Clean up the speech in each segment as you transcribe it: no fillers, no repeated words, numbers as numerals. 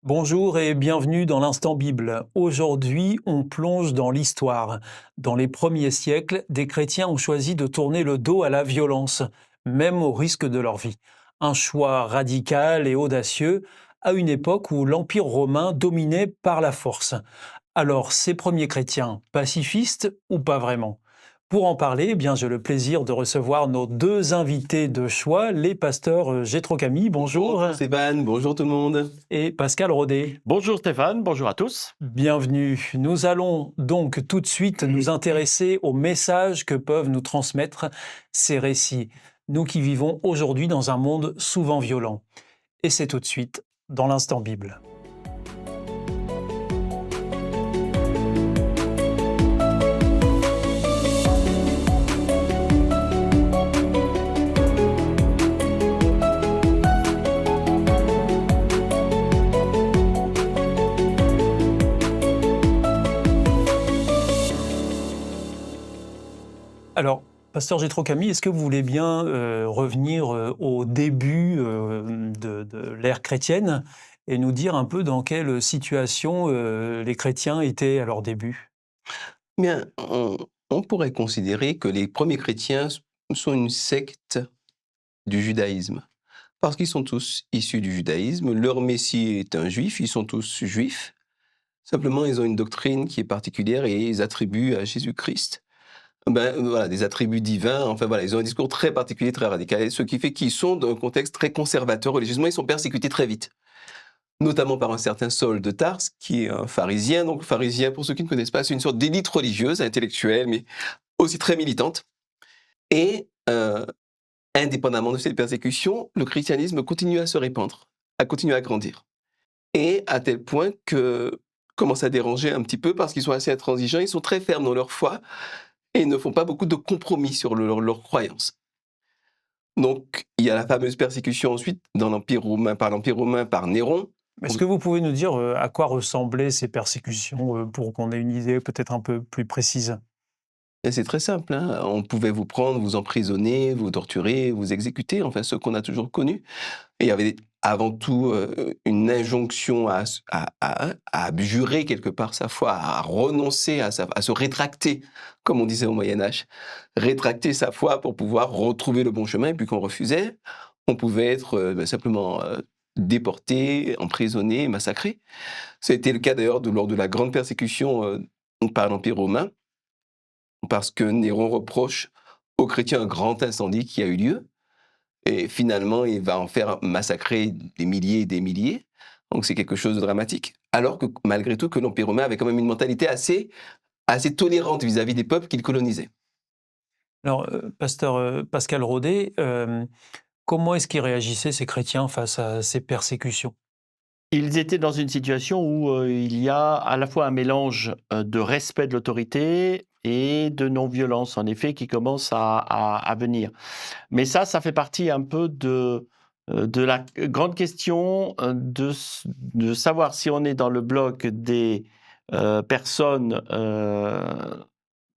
Bonjour et bienvenue dans l'Instant Bible. Aujourd'hui, on plonge dans l'histoire. Dans les premiers siècles, des chrétiens ont choisi de tourner le dos à la violence, même au risque de leur vie. Un choix radical et audacieux à une époque où l'Empire romain dominait par la force. Alors, ces premiers chrétiens, pacifistes ou pas vraiment? Pour en parler, eh bien, j'ai le plaisir de recevoir nos deux invités de choix, les pasteurs Gétro Camille, bonjour, Bonjour Stéphane, bonjour tout le monde. et Pascal Rodet. Bonjour Stéphane, bonjour à tous. Bienvenue. Nous allons donc tout de suite nous intéresser aux messages que peuvent nous transmettre ces récits, nous qui vivons aujourd'hui dans un monde souvent violent. Et c'est tout de suite dans l'Instant Bible. Alors, Pasteur Gétro Camille, est-ce que vous voulez bien revenir au début de l'ère chrétienne et nous dire un peu dans quelle situation les chrétiens étaient à leur début? Bien, on pourrait considérer que les premiers chrétiens sont une secte du judaïsme, parce qu'ils sont tous issus du judaïsme, leur messie est un juif, ils sont tous juifs, simplement ils ont une doctrine qui est particulière et ils attribuent à Jésus-Christ voilà, des attributs divins, enfin voilà, ils ont un discours très particulier, très radical, ce qui fait qu'ils sont dans un contexte très conservateur religieusement, ils sont persécutés très vite. Notamment par un certain Saul de Tarse, qui est un pharisien. Donc, le pharisien, pour ceux qui ne connaissent pas, c'est une sorte d'élite religieuse, intellectuelle, mais aussi très militante. Et, indépendamment de cette persécution, le christianisme continue à se répandre, à continuer à grandir. Et à tel point que commence à déranger un petit peu parce qu'ils sont assez intransigeants, ils sont très fermes dans leur foi et ne font pas beaucoup de compromis sur leurs croyances. Donc, il y a la fameuse persécution ensuite dans l'Empire romain, par Néron. Est-ce que vous pouvez nous dire à quoi ressemblaient ces persécutions pour qu'on ait une idée peut-être un peu plus précise? Et c'est très simple, hein. On pouvait vous prendre, vous emprisonner, vous torturer, vous exécuter, enfin ce qu'on a toujours connu. Et il y avait avant tout une injonction à abjurer quelque part sa foi, à renoncer, à se rétracter, comme on disait au Moyen-Âge. Rétracter sa foi pour pouvoir retrouver le bon chemin, et puis qu'on refusait, on pouvait être simplement déporté, emprisonné, massacré. C'était le cas d'ailleurs lors de la grande persécution par l'Empire romain, parce que Néron reproche aux chrétiens un grand incendie qui a eu lieu, et finalement il va en faire massacrer des milliers et des milliers, donc c'est quelque chose de dramatique, alors que malgré tout que l'Empire romain avait quand même une mentalité assez tolérante vis-à-vis des peuples qu'il colonisait. Alors, Pasteur Pascal Rodet, comment est-ce qu'ils réagissaient ces chrétiens face à ces persécutions? Ils étaient dans une situation où il y a à la fois un mélange de respect de l'autorité et de non-violence, en effet, qui commence à venir. Mais ça fait partie un peu de la grande question de savoir si on est dans le bloc des personnes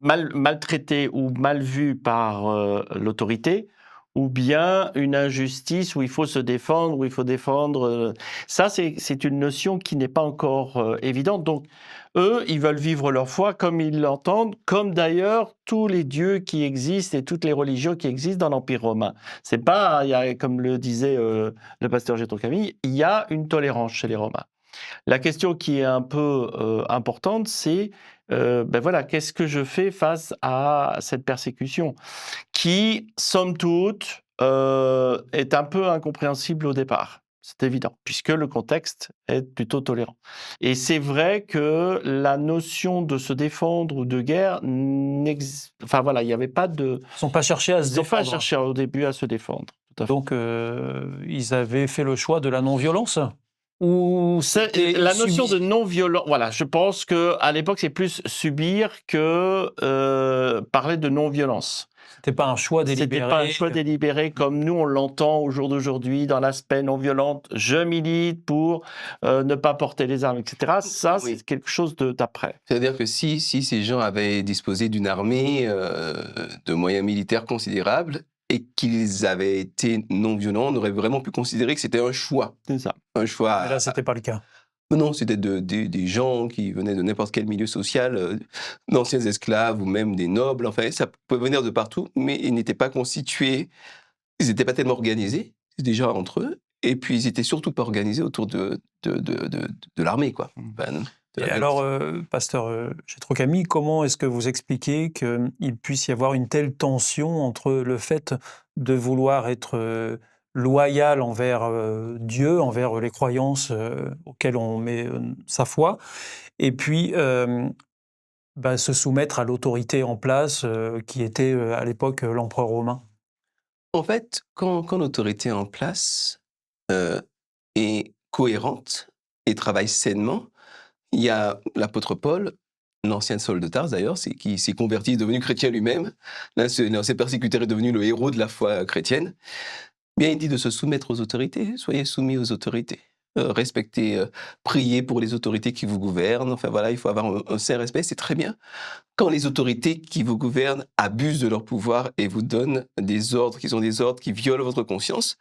maltraitées ou mal vues par l'autorité, ou bien une injustice où il faut se défendre, où il faut défendre. Ça, c'est une notion qui n'est pas encore évidente. Donc, eux, ils veulent vivre leur foi comme ils l'entendent, comme d'ailleurs tous les dieux qui existent et toutes les religions qui existent dans l'Empire romain. C'est pas, il y a, comme le disait le pasteur Gétro Camille, il y a une tolérance chez les Romains. La question qui est un peu importante, c'est voilà, qu'est-ce que je fais face à cette persécution qui, somme toute, est un peu incompréhensible au départ. C'est évident, puisque le contexte est plutôt tolérant. Et c'est vrai que la notion de se défendre ou de guerre, enfin voilà, il n'y avait pas de... Ils n'ont pas cherché à se Ils n'ont pas défendre. cherché au début à se défendre. Tout à fait. Donc, ils avaient fait le choix de la non-violence? Ou c'était La notion subi? de non-violence, voilà, je pense qu'à l'époque, c'est plus subir que parler de non-violence. C'était pas un choix C'était pas un délibéré? choix délibéré comme nous on l'entend au jour d'aujourd'hui dans l'aspect non violent. Je milite pour ne pas porter les armes, etc. Ça, Oui. c'est quelque chose d'après. C'est-à-dire que si ces gens avaient disposé d'une armée, de moyens militaires considérables et qu'ils avaient été non violents, on aurait vraiment pu considérer que c'était un choix. C'est ça. Un choix Mais là, c'était pas le cas. Non, c'était des gens qui venaient de n'importe quel milieu social, d'anciens esclaves ou même des nobles, enfin, ça pouvait venir de partout, mais ils n'étaient pas constitués, ils n'étaient pas tellement organisés, déjà entre eux, et puis ils étaient surtout pas organisés autour de l'armée, quoi. Enfin, de Et la alors, violence. pasteur Gétro Camille, comment est-ce que vous expliquez qu'il puisse y avoir une telle tension entre le fait de vouloir être loyal envers Dieu, envers les croyances auxquelles on met sa foi, et puis se soumettre à l'autorité en place qui était à l'époque l'empereur romain? En fait, quand l'autorité en place, heu, est cohérente et travaille sainement, il y a l'apôtre Paul, l'ancien Saul de Tarse d'ailleurs, qui s'est converti, est devenu chrétien lui-même. Là, l'ancien persécuteur est devenu le héros de la foi chrétienne. Bien, il dit de se soumettre aux autorités. Soyez soumis aux autorités. Respectez, priez pour les autorités qui vous gouvernent. Enfin voilà, il faut avoir un saint respect, c'est très bien. Quand les autorités qui vous gouvernent abusent de leur pouvoir et vous donnent des ordres qui sont des ordres qui violent votre conscience,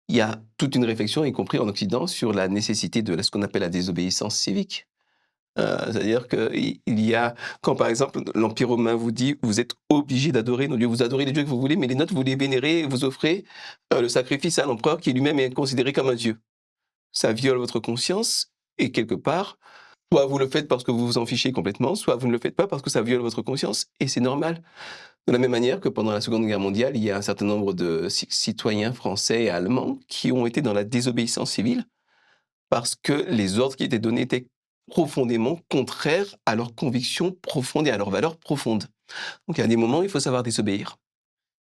il y a toute une réflexion, y compris en Occident, sur la nécessité de ce qu'on appelle la désobéissance civique. C'est-à-dire qu'il y a, quand par exemple l'Empire romain vous dit vous êtes obligé d'adorer nos dieux, vous adorez les dieux que vous voulez, mais les nôtres vous les vénérez et vous offrez le sacrifice à l'empereur qui lui-même est considéré comme un dieu. Ça viole votre conscience et quelque part, soit vous le faites parce que vous vous en fichez complètement, soit vous ne le faites pas parce que ça viole votre conscience et c'est normal. De la même manière que pendant la Seconde Guerre mondiale, il y a un certain nombre de citoyens français et allemands qui ont été dans la désobéissance civile parce que les ordres qui étaient donnés étaient profondément contraires à leurs convictions profondes et à leurs valeurs profondes. Donc, il y a des moments où il faut savoir désobéir.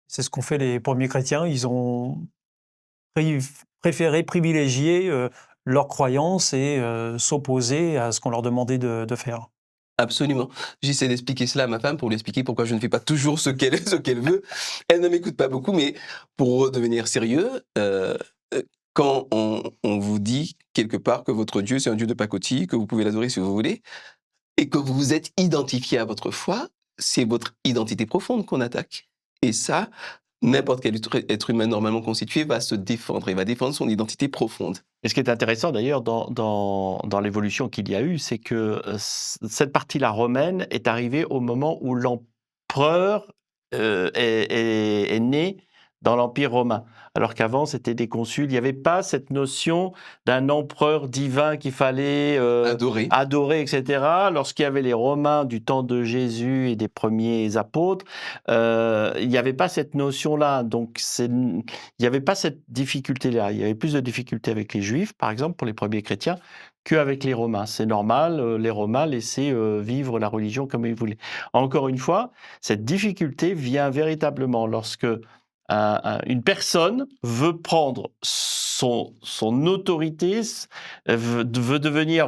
C'est ce qu'ont fait les premiers chrétiens. Ils ont préféré privilégier leurs croyances et s'opposer à ce qu'on leur demandait de faire. Absolument. J'essaie d'expliquer cela à ma femme pour lui expliquer pourquoi je ne fais pas toujours ce qu'elle veut. Elle ne m'écoute pas beaucoup, mais pour devenir sérieux, quand on vous dit quelque part que votre Dieu, c'est un Dieu de pacotille, que vous pouvez l'adorer si vous voulez, et que vous vous êtes identifié à votre foi, c'est votre identité profonde qu'on attaque. Et ça, n'importe quel être humain normalement constitué va se défendre, il va défendre son identité profonde. Et ce qui est intéressant d'ailleurs dans l'évolution qu'il y a eu, c'est que cette partie-là romaine est arrivée au moment où l'empereur est né dans l'Empire romain. Alors qu'avant, c'était des consuls. Il n'y avait pas cette notion d'un empereur divin qu'il fallait Adoré. adorer, etc. Lorsqu'il y avait les Romains du temps de Jésus et des premiers apôtres, il n'y avait pas cette notion-là. Donc, il n'y avait pas cette difficulté-là. Il y avait plus de difficultés avec les Juifs, par exemple, pour les premiers chrétiens, qu'avec les Romains. C'est normal, les Romains laissaient vivre la religion comme ils voulaient. Encore une fois, cette difficulté vient véritablement lorsque une personne veut prendre son autorité, veut devenir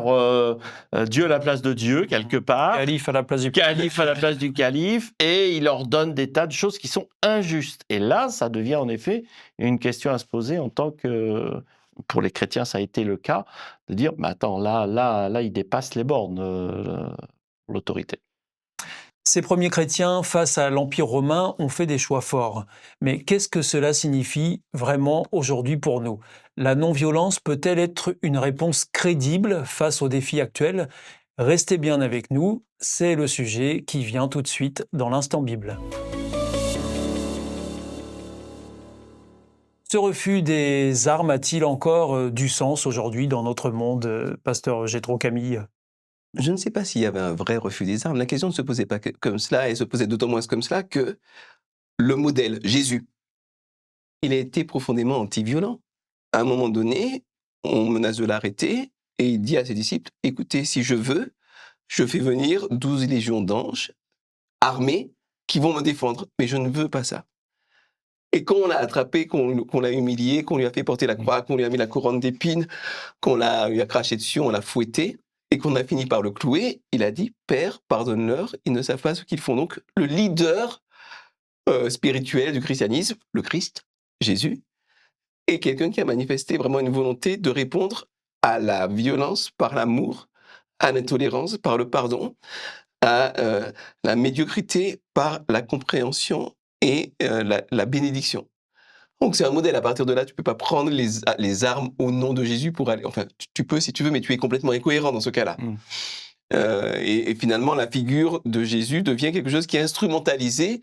Dieu à la place de Dieu, quelque part. Calife à la place du Calife à la place du calife, et il leur donne des tas de choses qui sont injustes. Et là, ça devient en effet une question à se poser en tant que, pour les chrétiens, ça a été le cas, de dire, mais attends, là, il dépasse les bornes, l'autorité. Ces premiers chrétiens, face à l'Empire romain, ont fait des choix forts. Mais qu'est-ce que cela signifie vraiment aujourd'hui pour nous? La non-violence peut-elle être une réponse crédible face aux défis actuels? Restez bien avec nous, c'est le sujet qui vient tout de suite dans l'Instant Bible. Ce refus des armes a-t-il encore du sens aujourd'hui dans notre monde, pasteur Gétro Camille? Je ne sais pas s'il y avait un vrai refus des armes. La question ne se posait pas comme cela, et se posait d'autant moins comme cela que le modèle, Jésus, il a été profondément anti-violent. À un moment donné, on menace de l'arrêter, et il dit à ses disciples, écoutez, si je veux, je fais venir 12 légions d'anges armés qui vont me défendre, mais je ne veux pas ça. Et quand on l'a attrapé, qu'on l'a humilié, qu'on lui a fait porter la croix, qu'on lui a mis la couronne d'épines, qu'on lui a craché dessus, on l'a fouetté, et qu'on a fini par le clouer, il a dit, Père, pardonne-leur, ils ne savent pas ce qu'ils font. Donc, le leader spirituel du christianisme, le Christ, Jésus, est quelqu'un qui a manifesté vraiment une volonté de répondre à la violence par l'amour, à l'intolérance par le pardon, à la médiocrité par la compréhension et la bénédiction. Donc c'est un modèle. À partir de là, tu peux pas prendre les armes au nom de Jésus pour aller. Enfin, tu peux si tu veux, mais tu es complètement incohérent dans ce cas-là. Mm. Et finalement, la figure de Jésus devient quelque chose qui est instrumentalisé,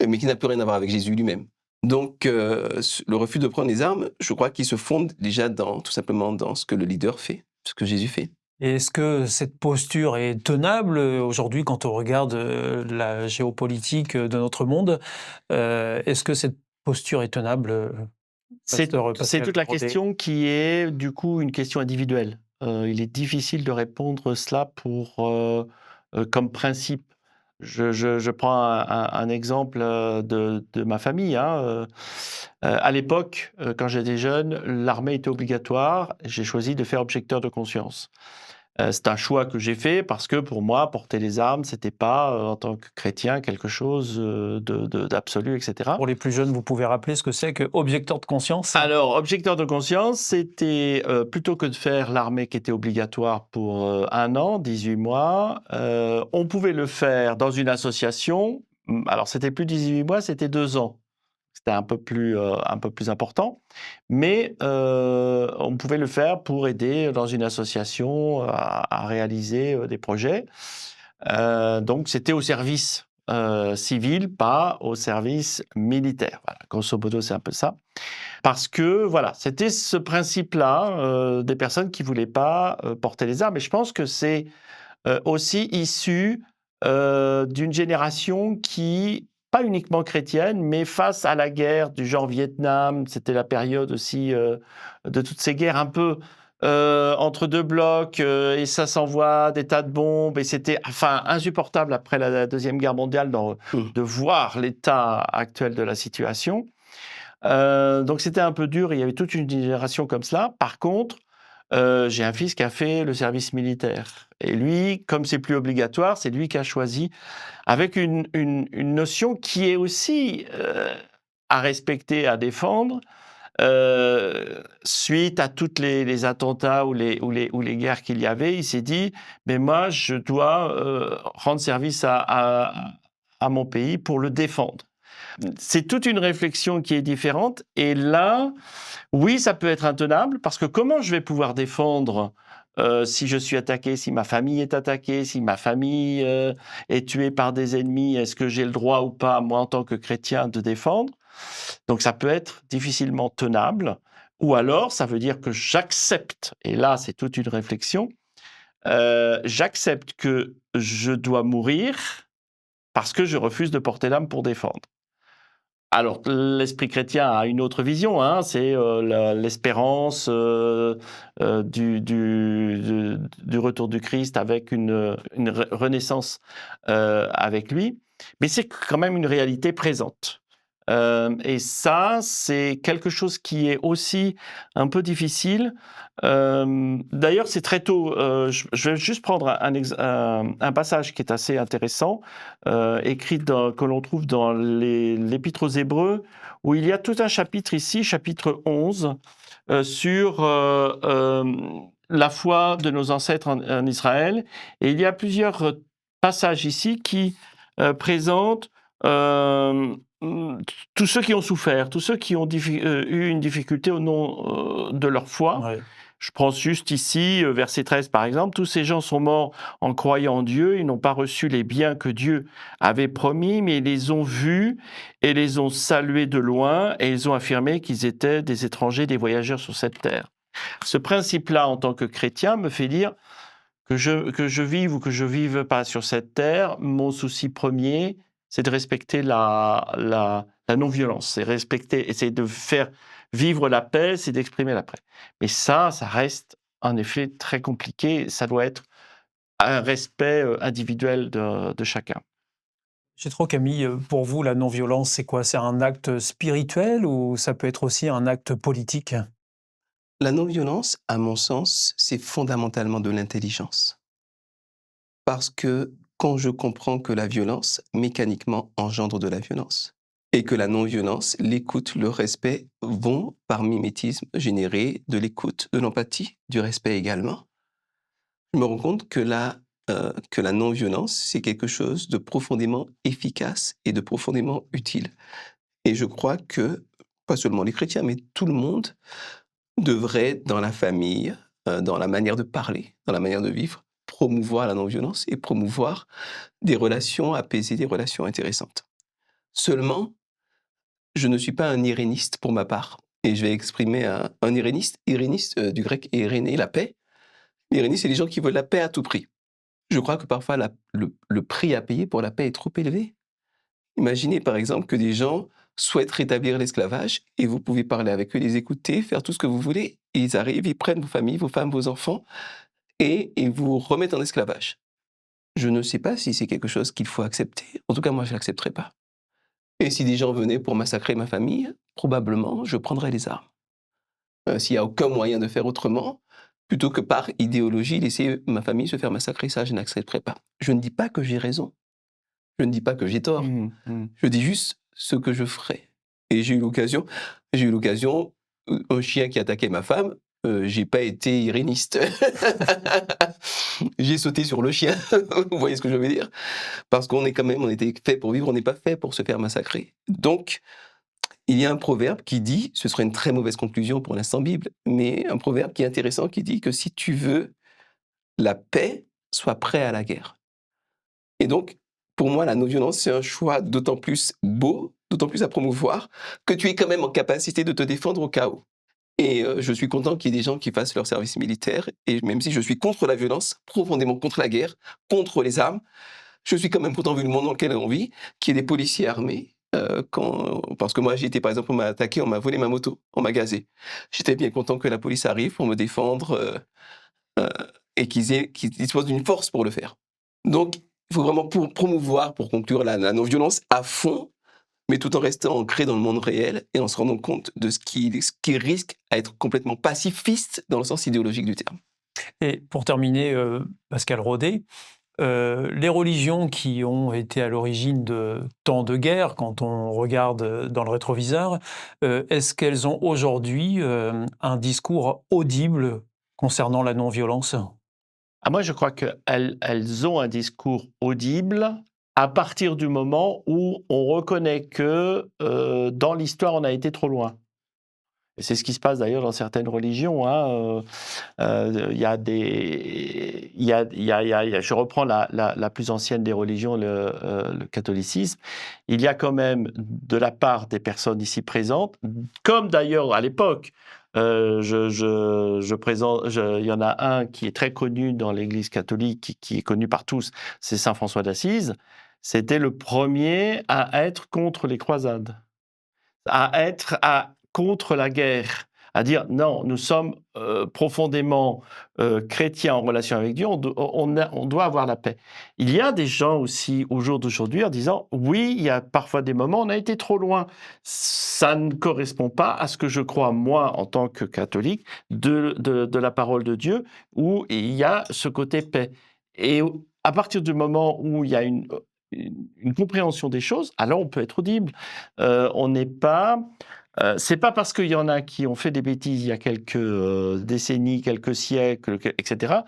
mais qui n'a plus rien à voir avec Jésus lui-même. Donc, le refus de prendre les armes, je crois qu'il se fonde déjà tout simplement dans ce que le leader fait, ce que Jésus fait. Et est-ce que cette posture est tenable aujourd'hui quand on regarde la géopolitique de notre monde? Est-ce que cette posture est tenable, C'est pasteur c'est Pascal toute la Bordet? question qui est du coup une question individuelle. Il est difficile de répondre cela comme principe. Je prends un exemple de ma famille, hein. À l'époque, quand j'étais jeune, l'armée était obligatoire. J'ai choisi de faire objecteur de conscience. C'est un choix que j'ai fait parce que pour moi, porter les armes, c'était pas, en tant que chrétien, quelque chose d'absolu, etc. Pour les plus jeunes, vous pouvez rappeler ce que c'est que objecteur de conscience? Alors, objecteur de conscience, c'était plutôt que de faire l'armée qui était obligatoire pour 1 an, 18 mois, on pouvait le faire dans une association. Alors, c'était plus 18 mois, c'était 2 ans. C'était un peu plus important. Mais on pouvait le faire pour aider dans une association à réaliser des projets. Donc, c'était au service civil, pas au service militaire. Voilà, grosso modo, c'est un peu ça. Parce que, voilà, c'était ce principe-là des personnes qui ne voulaient pas porter les armes. Et je pense que c'est aussi issu d'une génération qui, pas uniquement chrétienne, mais face à la guerre du genre Vietnam, c'était la période aussi de toutes ces guerres un peu entre deux blocs, et ça s'envoie des tas de bombes, et c'était enfin insupportable après la Deuxième Guerre mondiale de voir l'état actuel de la situation. Donc c'était un peu dur, il y avait toute une génération comme cela. Par contre, j'ai un fils qui a fait le service militaire. Et lui, comme c'est plus obligatoire, c'est lui qui a choisi, avec une notion qui est aussi à respecter, à défendre, suite à toutes les attentats ou les guerres qu'il y avait. Il s'est dit, mais moi, je dois rendre service à mon pays pour le défendre. C'est toute une réflexion qui est différente. Et là, oui, ça peut être intenable, parce que comment je vais pouvoir défendre si je suis attaqué, si ma famille est attaquée, si ma famille est tuée par des ennemis? Est-ce que j'ai le droit ou pas, moi, en tant que chrétien, de défendre? Donc ça peut être difficilement tenable. Ou alors, ça veut dire que j'accepte, et là, c'est toute une réflexion, j'accepte que je dois mourir parce que je refuse de porter l'arme pour défendre. Alors, l'esprit chrétien a une autre vision, hein, c'est l'espérance du retour du Christ avec une renaissance avec lui, mais c'est quand même une réalité présente. Et ça, c'est quelque chose qui est aussi un peu difficile. D'ailleurs, c'est très tôt. Je vais juste prendre un passage qui est assez intéressant, écrit que l'on trouve dans l'Épître aux Hébreux, où il y a tout un chapitre ici, chapitre 11, sur la foi de nos ancêtres en Israël. Et il y a plusieurs passages ici qui présentent tous ceux qui ont souffert, tous ceux qui ont eu une difficulté au nom de leur foi. Ouais. Je prends juste ici, verset 13 par exemple, « Tous ces gens sont morts en croyant en Dieu, ils n'ont pas reçu les biens que Dieu avait promis, mais ils les ont vus et les ont salués de loin, et ils ont affirmé qu'ils étaient des étrangers, des voyageurs sur cette terre. » Ce principe-là, en tant que chrétien, me fait dire que je vive ou que je vive pas sur cette terre, mon souci premier, c'est de respecter la non-violence, c'est essayer de faire vivre la paix, c'est d'exprimer la paix. Mais ça reste en effet très compliqué, ça doit être un respect individuel de chacun. J'ai trop Camille, pour vous, la non-violence, c'est quoi? C'est un acte spirituel ou ça peut être aussi un acte politique? La non-violence, à mon sens, c'est fondamentalement de l'intelligence. Parce que quand je comprends que la violence, mécaniquement, engendre de la violence, et que la non-violence, l'écoute, le respect vont, par mimétisme, générer de l'écoute, de l'empathie, du respect également, je me rends compte que la non-violence, c'est quelque chose de profondément efficace et de profondément utile. Et je crois que pas seulement les chrétiens, mais tout le monde devrait, dans la famille, dans la manière de parler, dans la manière de vivre, promouvoir la non-violence et promouvoir des relations apaisées, des relations intéressantes. Seulement, je ne suis pas un iréniste pour ma part. Et je vais exprimer un iréniste du grec iréné, la paix. L'iréniste, c'est les gens qui veulent la paix à tout prix. Je crois que parfois, le prix à payer pour la paix est trop élevé. Imaginez par exemple que des gens souhaitent rétablir l'esclavage et vous pouvez parler avec eux, les écouter, faire tout ce que vous voulez. Et ils arrivent, ils prennent vos familles, vos femmes, vos enfants et ils vous remettent en esclavage. Je ne sais pas si c'est quelque chose qu'il faut accepter. En tout cas, moi, je ne l'accepterai pas. Et si des gens venaient pour massacrer ma famille, probablement, je prendrais les armes. S'il n'y a aucun moyen de faire autrement, plutôt que par idéologie, laisser ma famille se faire massacrer, ça, je n'accepterai pas. Je ne dis pas que j'ai raison. Je ne dis pas que j'ai tort. Je dis juste ce que je ferai. Et j'ai eu l'occasion, un chien qui attaquait ma femme, j'ai pas été iréniste. J'ai sauté sur le chien, vous voyez ce que je veux dire? Parce qu'on était fait pour vivre, on n'est pas fait pour se faire massacrer. Donc, il y a un proverbe qui dit, ce serait une très mauvaise conclusion pour l'instant Bible, mais un proverbe qui est intéressant qui dit que si tu veux la paix, sois prêt à la guerre. Et donc, pour moi, la non-violence, c'est un choix d'autant plus beau, d'autant plus à promouvoir, que tu es quand même en capacité de te défendre au cas où. Et je suis content qu'il y ait des gens qui fassent leur service militaire, et même si je suis contre la violence, profondément contre la guerre, contre les armes, je suis quand même content, vu le monde dans lequel on vit, qu'il y ait des policiers armés, parce que moi, j'ai été, par exemple, on m'a attaqué, on m'a volé ma moto, on m'a gazé. J'étais bien content que la police arrive pour me défendre, et qu'ils disposent d'une force pour le faire. Donc, il faut vraiment promouvoir, pour conclure, la non-violence à fond, mais tout en restant ancré dans le monde réel et en se rendant compte de ce qui risque à être complètement pacifiste dans le sens idéologique du terme. Et pour terminer, Pascal Rodet, les religions qui ont été à l'origine de tant de guerres, quand on regarde dans le rétroviseur, est-ce qu'elles ont aujourd'hui un discours audible concernant la non-violence? Moi, je crois qu'elles ont un discours audible à partir du moment où on reconnaît que dans l'histoire, on a été trop loin. Et c'est ce qui se passe d'ailleurs dans certaines religions. Il y a des, il y a, je reprends la plus ancienne des religions, le catholicisme. Il y a quand même de la part des personnes ici présentes, comme d'ailleurs à l'époque. Il y en a un qui est très connu dans l'Église catholique, qui est connu par tous, c'est Saint François d'Assise. C'était le premier à être contre les croisades, contre la guerre, à dire non, nous sommes profondément chrétiens en relation avec Dieu, on doit avoir la paix. Il y a des gens aussi au jour d'aujourd'hui en disant oui, il y a parfois des moments où on a été trop loin. Ça ne correspond pas à ce que je crois, moi, en tant que catholique, de la parole de Dieu, où il y a ce côté paix. Et à partir du moment où il y a une compréhension des choses, alors on peut être audible. On n'est pas... c'est pas parce qu'il y en a qui ont fait des bêtises il y a quelques décennies, quelques siècles, etc.,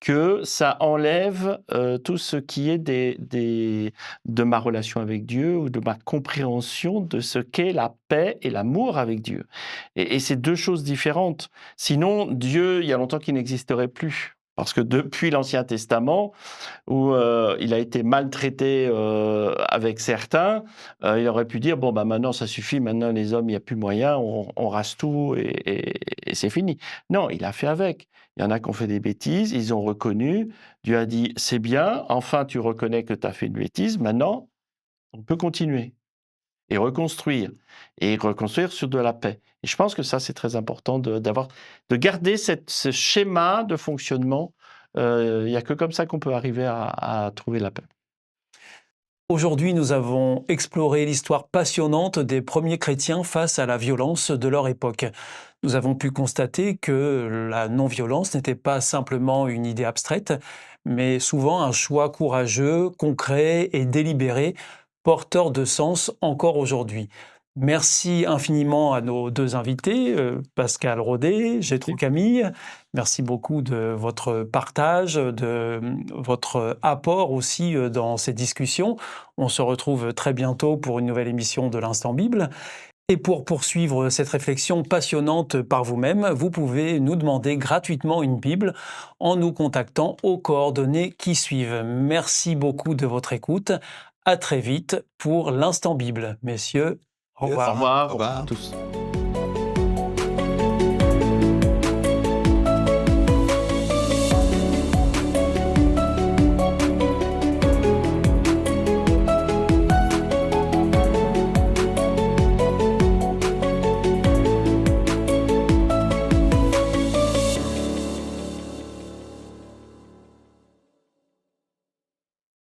que ça enlève tout ce qui est de ma relation avec Dieu ou de ma compréhension de ce qu'est la paix et l'amour avec Dieu. Et c'est deux choses différentes. Sinon, Dieu, il y a longtemps qu'il n'existerait plus. Parce que depuis l'Ancien Testament, où il a été maltraité avec certains, il aurait pu dire, bon, bah, maintenant ça suffit, maintenant les hommes, il n'y a plus moyen, on rase tout et c'est fini. Non, il a fait avec. Il y en a qui ont fait des bêtises, ils ont reconnu, Dieu a dit, c'est bien, enfin tu reconnais que tu as fait une bêtise, maintenant on peut continuer et reconstruire sur de la paix. Et je pense que ça, c'est très important de garder ce schéma de fonctionnement. Il n'y a que comme ça qu'on peut arriver à trouver la paix. Aujourd'hui, nous avons exploré l'histoire passionnante des premiers chrétiens face à la violence de leur époque. Nous avons pu constater que la non-violence n'était pas simplement une idée abstraite, mais souvent un choix courageux, concret et délibéré, porteur de sens encore aujourd'hui. Merci infiniment à nos deux invités, Pascal Rodet, Gétro Camille. Merci beaucoup de votre partage, de votre apport aussi dans ces discussions. On se retrouve très bientôt pour une nouvelle émission de l'Instant Bible. Et pour poursuivre cette réflexion passionnante par vous-même, vous pouvez nous demander gratuitement une Bible en nous contactant aux coordonnées qui suivent. Merci beaucoup de votre écoute. À très vite pour l'Instant Bible. Messieurs, au revoir. Au revoir Au revoir. à tous.